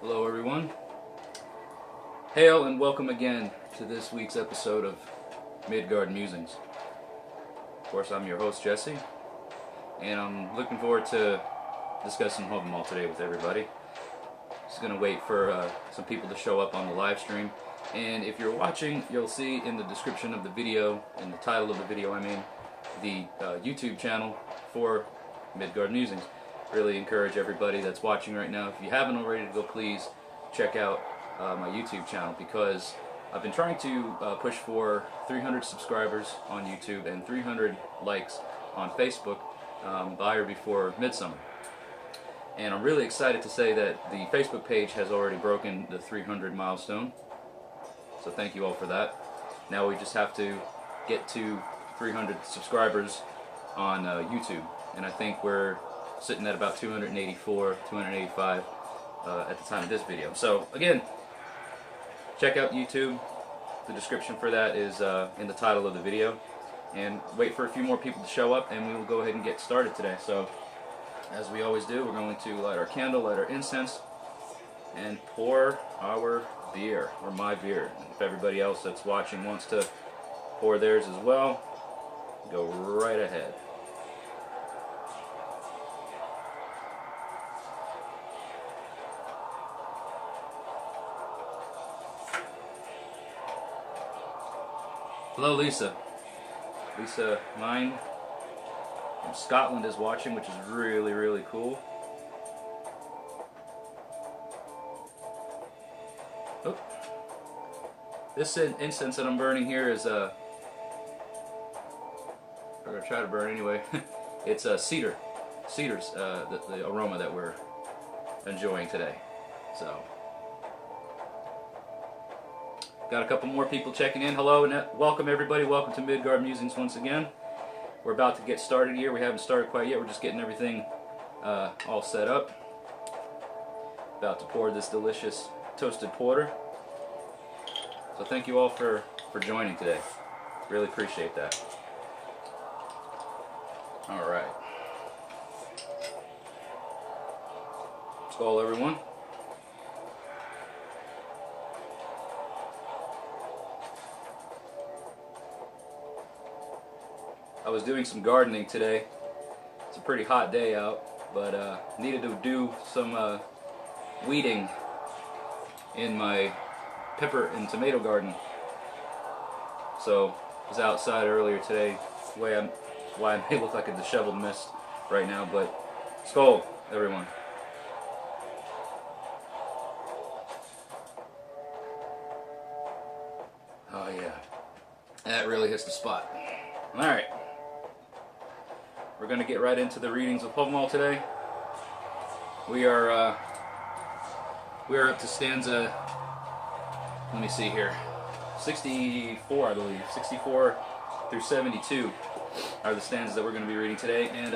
Hello everyone. Hail and welcome again to this week's episode of Midgard Musings. Of course, I'm your host Jesse, and I'm looking forward to discussing Hávamál today with everybody. Just gonna wait for some people to show up on the live stream, and if you're watching, you'll see in the description of the video, in the title of the video I mean, the YouTube channel for Midgard Musings. Really encourage everybody that's watching right now, if you haven't already, to go please check out my YouTube channel, because I've been trying to push for 300 subscribers on YouTube and 300 likes on Facebook by or before midsummer. And I'm really excited to say that the Facebook page has already broken the 300 milestone. So thank you all for that. Now we just have to get to 300 subscribers on YouTube, and I think we're sitting at about 284, 285 at the time of this video. So again, check out YouTube. The description for that is in the title of the video. And wait for a few more people to show up, and we will go ahead and get started today. So, as we always do, we're going to light our candle, light our incense, and pour our beer, or my beer. And if everybody else that's watching wants to pour theirs as well, go right ahead. Hello, Lisa. Lisa Mine from Scotland is watching, which is really, really cool. Oh. This incense that I'm burning here is I'm going to try to burn anyway. It's cedar's the aroma that we're enjoying today. So. Got a couple more people checking in. Hello and welcome everybody. Welcome to Midgard Musings once again. We're about to get started here. We haven't started quite yet. We're just getting everything all set up. About to pour this delicious toasted porter. So thank you all for joining today. Really appreciate that. Alright. Skål everyone. I was doing some gardening today. It's a pretty hot day out, but needed to do some weeding in my pepper and tomato garden. So I was outside earlier today. Why I may look like a disheveled mess right now, but skål, everyone. Oh yeah, that really hits the spot. All right. We're going to get right into the readings of Hávamál today. We are up to stanza, let me see here, 64 I believe. 64 through 72 are the stanzas that we're going to be reading today. And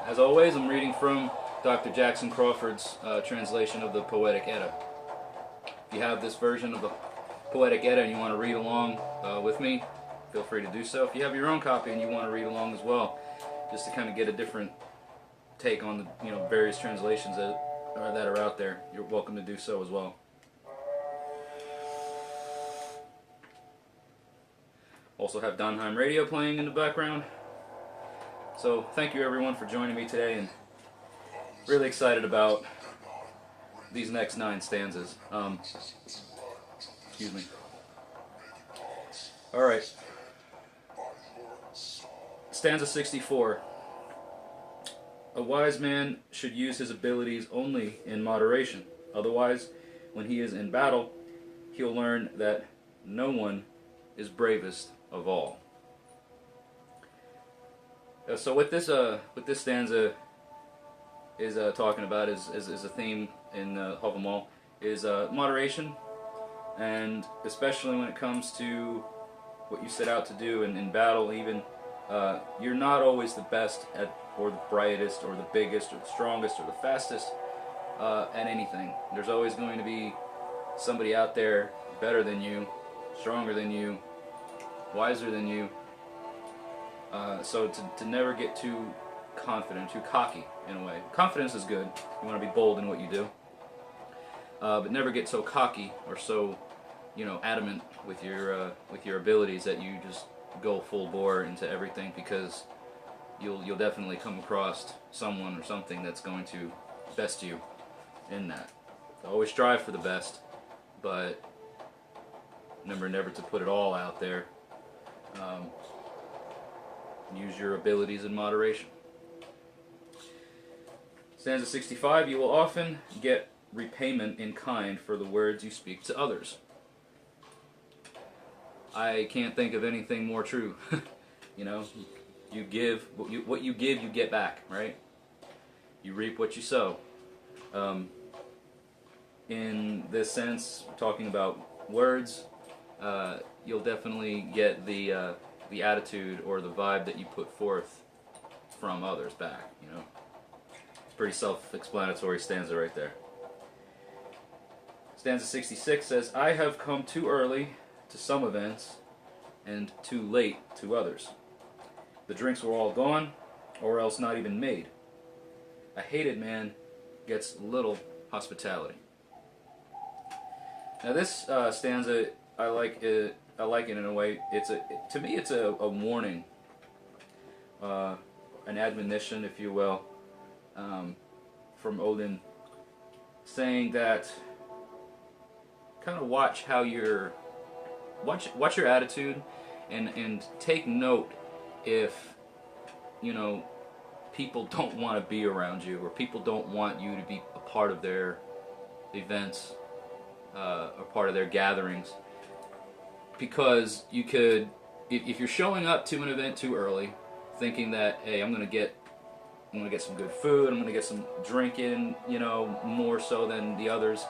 as always, I'm reading from Dr. Jackson Crawford's translation of the Poetic Edda. If you have this version of the Poetic Edda and you want to read along with me, feel free to do so. If you have your own copy and you want to read along as well, just to kind of get a different take on the various translations that are out there, you're welcome to do so as well. Also have Donheim Radio playing in the background. So thank you everyone for joining me today, and really excited about these next 9 stanzas. Excuse me. Alright. Stanza 64. A wise man should use his abilities only in moderation. Otherwise, when he is in battle, he'll learn that no one is bravest of all. So what this stanza is talking about is a theme in Hávamál is moderation, and especially when it comes to what you set out to do in battle. Even you're not always the best at, or the brightest, or the biggest, or the strongest, or the fastest at anything. There's always going to be somebody out there better than you, stronger than you, wiser than you. So to never get too confident, too cocky in a way. Confidence is good. You want to be bold in what you do. but never get so cocky or so, adamant with your abilities that you just go full bore into everything, because you'll definitely come across someone or something that's going to best you in that. Always strive for the best, but remember never to put it all out there. Use your abilities in moderation. Stanza 65, you will often get repayment in kind for the words you speak to others. I can't think of anything more true. You give what you give, you get back, right? You reap what you sow. In this sense, talking about words, you'll definitely get the attitude or the vibe that you put forth from others back. Pretty self-explanatory stanza right there. Stanza 66 says, I have come too early to some events and too late to others. The drinks were all gone, or else not even made. A hated man gets little hospitality. Now this stanza, I like it in a way. To me it's a warning, an admonition, if you will, from Odin, saying that kind of watch your attitude, and take note if people don't want to be around you, or people don't want you to be a part of their events, or part of their gatherings, because you could, if you're showing up to an event too early, thinking that, hey, I'm gonna get some good food, I'm gonna get some drink in, more so than the others.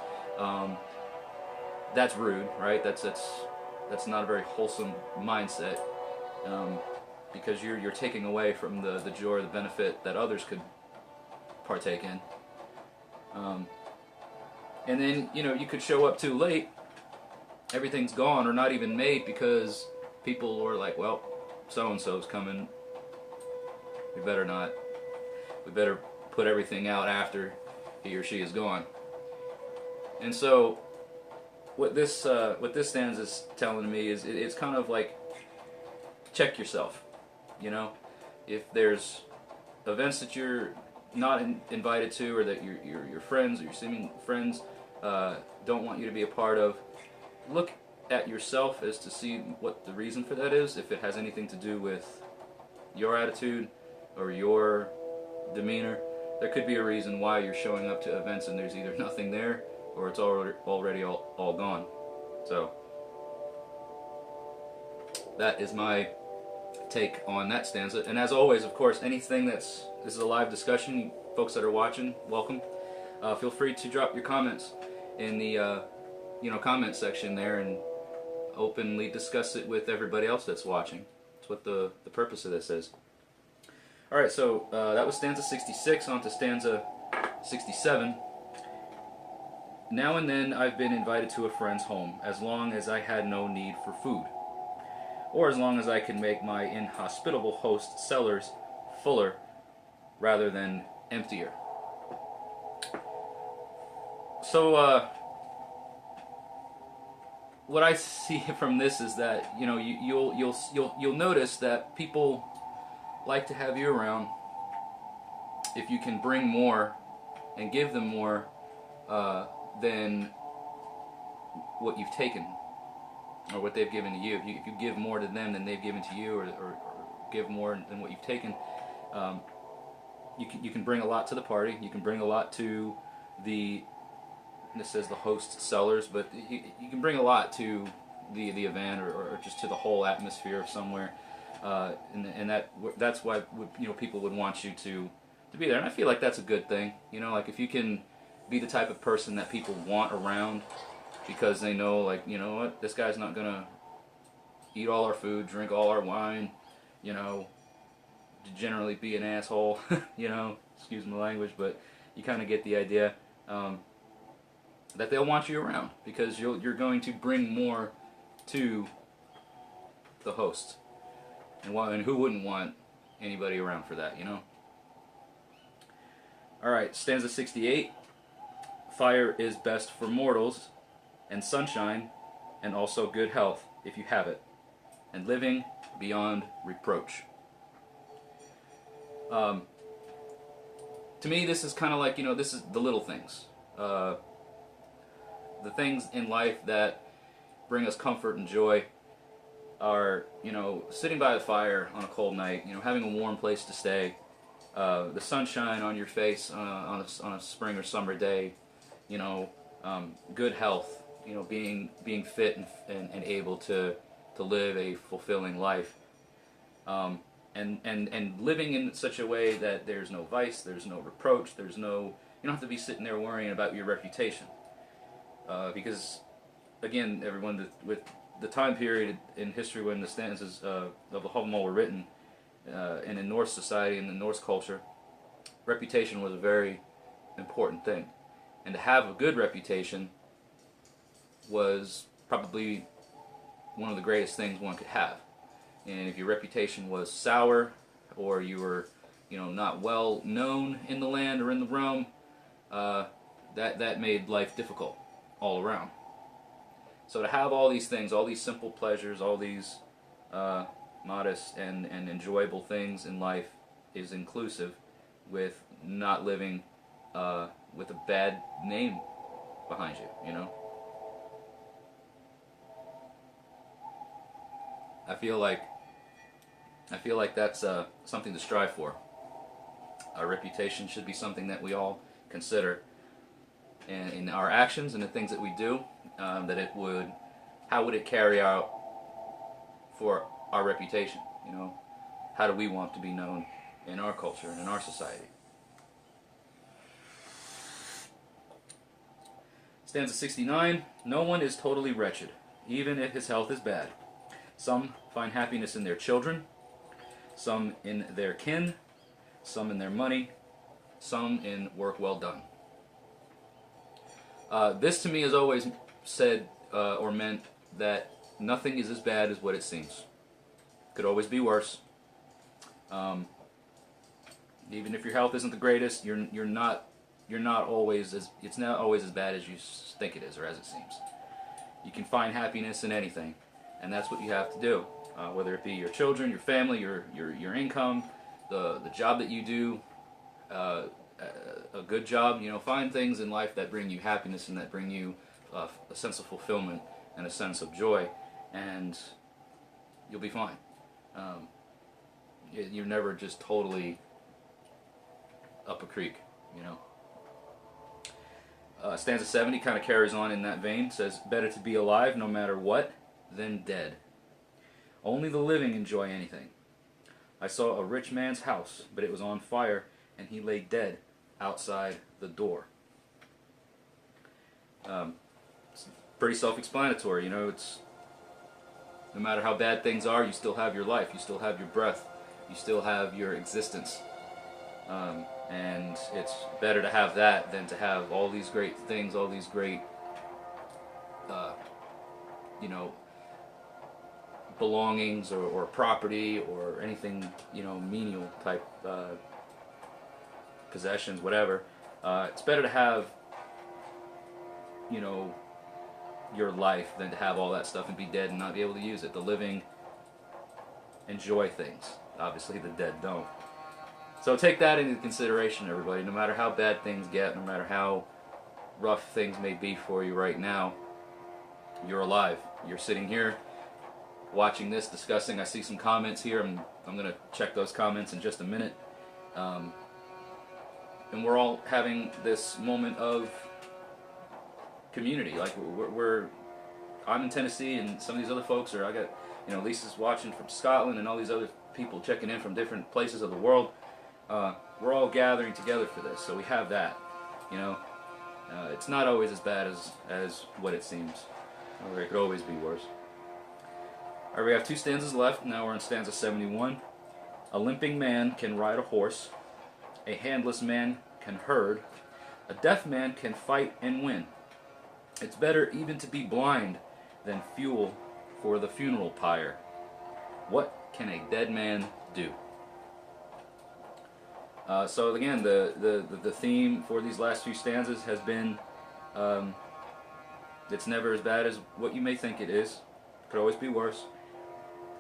That's rude, right? That's not a very wholesome mindset, because you're taking away from the joy or the benefit that others could partake in. And then you could show up too late, everything's gone or not even made, because people are like, well, so and so's coming. We better put everything out after he or she is gone. And so what this stanza is telling me is it's kind of like, check yourself. If there's events that you're not invited to, or that your friends or your seeming friends don't want you to be a part of, look at yourself as to see what the reason for that is. If it has anything to do with your attitude or your demeanor, there could be a reason why you're showing up to events and there's either nothing there, or it's already all gone. So that is my take on that stanza. And as always, of course, anything this is a live discussion. Folks that are watching, welcome. Feel free to drop your comments in the comment section there, and openly discuss it with everybody else that's watching. That's what the purpose of this is. Alright, so that was stanza 66. On to stanza 67. Now and then I've been invited to a friend's home, as long as I had no need for food, or as long as I could make my inhospitable host cellars fuller rather than emptier. So what I see from this is that you'll notice that people like to have you around if you can bring more and give them more than what you've taken, or what they've given to you. If you give more to them than they've given to you, or give more than what you've taken, you can bring a lot to the party. You can bring a lot to the, this says the host cellars, but you can bring a lot to the event, or just to the whole atmosphere of somewhere, and that's why people would want you to be there. And I feel like that's a good thing. Like if you can be the type of person that people want around, because they know, like, what, this guy's not gonna eat all our food, drink all our wine, generally be an asshole, excuse my language, but you kind of get the idea, that they'll want you around, because you're going to bring more to the host, and who wouldn't want anybody around for that, Alright, stanza 68. fire is best for mortals, and sunshine, and also good health, if you have it, and living beyond reproach. To me, this is kind of like, this is the little things. The things in life that bring us comfort and joy are, sitting by the fire on a cold night, having a warm place to stay, the sunshine on your face on a spring or summer day, good health, being fit and able to live a fulfilling life, and living in such a way that there's no vice, there's no reproach, you don't have to be sitting there worrying about your reputation, because again, everyone, with the time period in history when the stanzas of the Hávamál were written, and in Norse society and in Norse culture, reputation was a very important thing. And to have a good reputation was probably one of the greatest things one could have. And if your reputation was sour, or you were, not well known in the land or in the realm, that made life difficult all around. So to have all these things, all these simple pleasures, all these modest and enjoyable things in life is inclusive with not living with a bad name behind you, I feel like that's something to strive for. Our reputation should be something that we all consider, and in our actions and the things that we do, how would it carry out for our reputation? How do we want to be known in our culture and in our society? Stanza 69, no one is totally wretched, even if his health is bad. Some find happiness in their children, some in their kin, some in their money, some in work well done. This to me has always said or meant that nothing is as bad as what it seems. Could always be worse. Even if your health isn't the greatest, it's not always as bad as you think it is or as it seems. You can find happiness in anything, and that's what you have to do. Whether it be your children, your family, your income, the job that you do, a good job. Find things in life that bring you happiness and that bring you a sense of fulfillment and a sense of joy, and you'll be fine. You're never just totally up a creek, Stanza 70 kind of carries on in that vein. Says, better to be alive no matter what than dead. Only the living enjoy anything. I saw a rich man's house, but it was on fire, and he lay dead outside the door. It's pretty self-explanatory, it's no matter how bad things are, you still have your life, you still have your breath, you still have your existence. And it's better to have that than to have all these great things, all these great, belongings or property or anything, menial type possessions, whatever. It's better to have, your life than to have all that stuff and be dead and not be able to use it. The living enjoy things. Obviously the dead don't. So take that into consideration, everybody. No matter how bad things get, no matter how rough things may be for you right now, you're alive. You're sitting here watching this, discussing. I see some comments here. I'm going to check those comments in just a minute. And we're all having this moment of community. Like I'm in Tennessee, and some of these other folks I got, Lisa's watching from Scotland, and all these other people checking in from different places of the world. We're all gathering together for this, so we have that. It's not always as bad as what it seems. Or it could always be worse. Alright, we have 2 stanzas left. Now we're in stanza 71. A limping man can ride a horse. A handless man can herd. A deaf man can fight and win. It's better even to be blind than fuel for the funeral pyre. What can a dead man do? So again, the theme for these last few stanzas has been It's never as bad as what you may think it is. It could always be worse.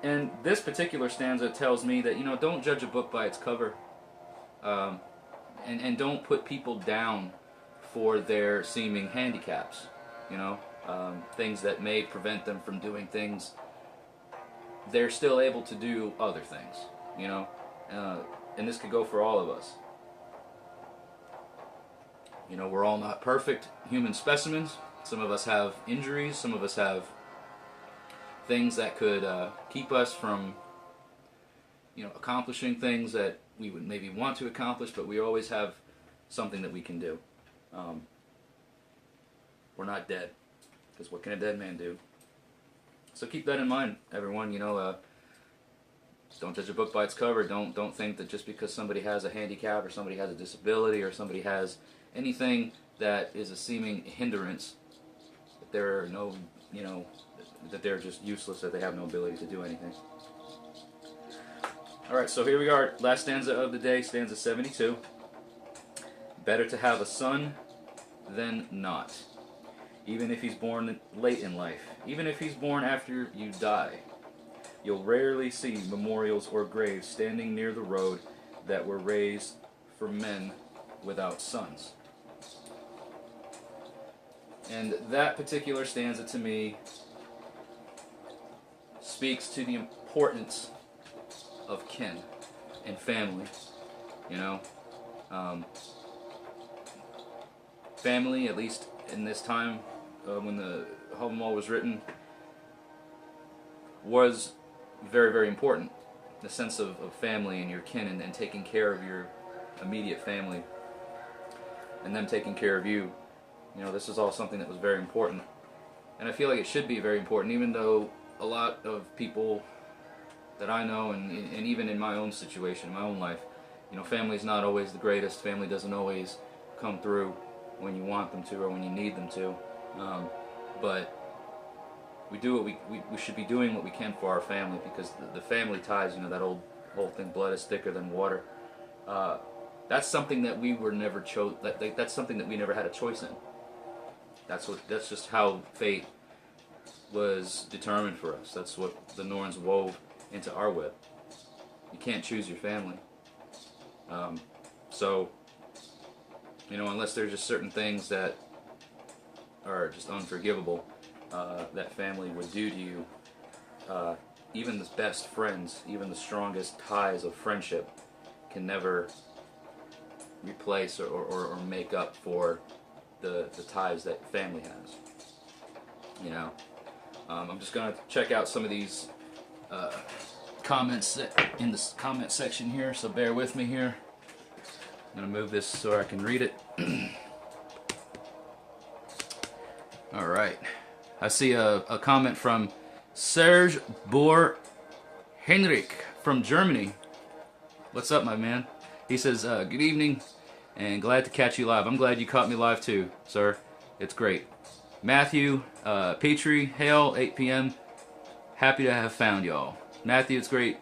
And this particular stanza tells me that, don't judge a book by its cover. And don't put people down for their seeming handicaps, things that may prevent them from doing things. They're still able to do other things, and this could go for all of us. We're all not perfect human specimens. Some of us have injuries, some of us have things that could keep us from, accomplishing things that we would maybe want to accomplish, but we always have something that we can do. We're not dead, because what can a dead man do? So keep that in mind, everyone. Just don't judge a book by its cover. Don't think that just because somebody has a handicap or somebody has a disability or somebody has anything that is a seeming hindrance, that they're no, that they're just useless, that they have no ability to do anything. Alright, so here we are, last stanza of the day, stanza 72. Better to have a son than not, even if he's born late in life, even if he's born after you die. You'll rarely see memorials or graves standing near the road that were raised for men without sons. And that particular stanza to me speaks to the importance of kin and family. Family, at least in this time when the Hávamál was written, was very, very important. The sense of family and your kin, and taking care of your immediate family and them taking care of you. This is all something that was very important. And I feel like it should be very important, even though a lot of people that I know, and even in my own situation, my own life, family's not always the greatest. Family doesn't always come through when you want them to or when you need them to. But we do what we should be doing what we can for our family, because the family ties, that whole thing, blood is thicker than water. That's something that we were never that's something that we never had a choice in. That's just how fate was determined for us. That's what the Norns wove into our web. You can't choose your family. So, unless there's just certain things that are just unforgivable, that family would do to you, even the best friends, even the strongest ties of friendship can never replace or make up for the ties that family has. I'm just going to check out some of these comments in the comment section here, so bear with me here. I'm going to move this so I can read it. Alright. I see a comment from Serge Boer Henrik from Germany. What's up, my man? He says, good evening, and glad to catch you live. I'm glad you caught me live too, sir. It's great. Matthew Petrie, hail, 8 p.m. Happy to have found y'all. Matthew, it's great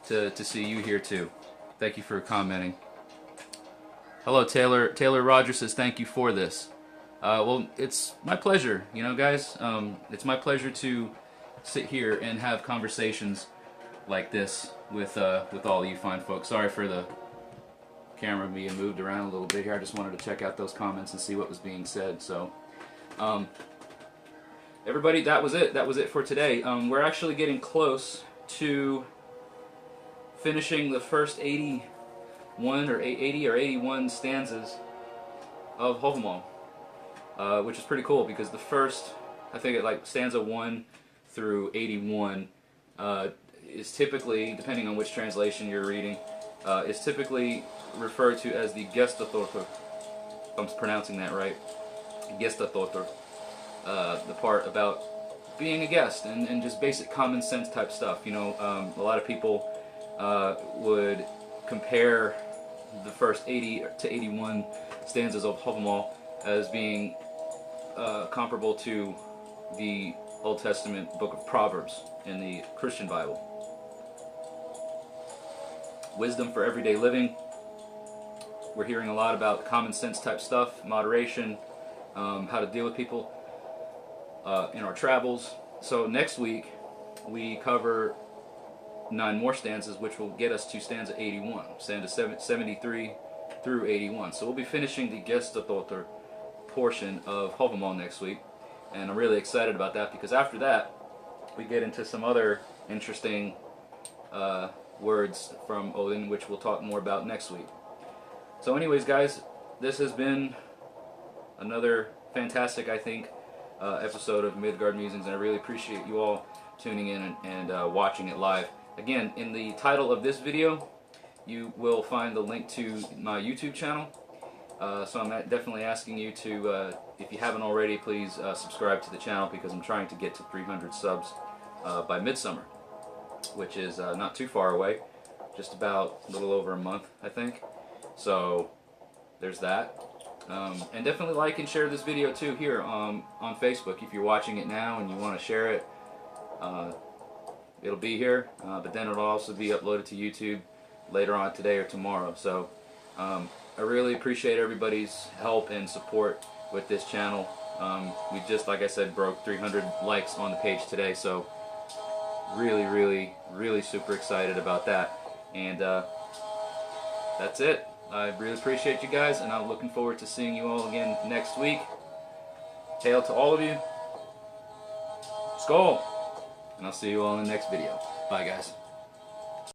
to see you here too. Thank you for commenting. Hello, Taylor. Taylor Rogers says, thank you for this. Well, it's my pleasure, guys. It's my pleasure to sit here and have conversations like this with all you fine folks. Sorry for the camera being moved around a little bit here. I just wanted to check out those comments and see what was being said. So, everybody, that was it. That was it for today. We're actually getting close to finishing the first 80 or 81 stanzas of Hávamál, which is pretty cool, because the first, I think, stanza 1 through 81 is typically, depending on which translation you're reading, is typically referred to as the Gestaþáttur, if I'm pronouncing that right. Gestaþáttur, the part about being a guest and just basic common sense type stuff. A lot of people would compare the first 80 to 81 stanzas of Hávamál as being comparable to the Old Testament book of Proverbs in the Christian Bible. Wisdom for everyday living. We're hearing a lot about common sense type stuff, moderation, how to deal with people in our travels. So next week we cover 9 more stanzas, which will get us to stanza 81, stanza 73 through 81. So we'll be finishing the Gestatóttir portion of Hávamál next week, and I'm really excited about that because after that we get into some other interesting words from Odin, which we'll talk more about next week. So anyways, guys, this has been another fantastic, I think, episode of Midgard Musings, and I really appreciate you all tuning in and watching it live. Again, in the title of this video, you will find the link to my YouTube channel. So I'm definitely asking you to, if you haven't already, please subscribe to the channel, because I'm trying to get to 300 subs by midsummer, which is not too far away, just about a little over a month, I think. So there's that. And definitely like and share this video too here on Facebook. If you're watching it now and you want to share it, it'll be here, but then it'll also be uploaded to YouTube later on today or tomorrow. So I really appreciate everybody's help and support with this channel. We just, like I said, broke 300 likes on the page today, so really super excited about that. And that's it. I really appreciate you guys, and I'm looking forward to seeing you all again next week. Hail to all of you. Skål! And I'll see you all in the next video. Bye, guys.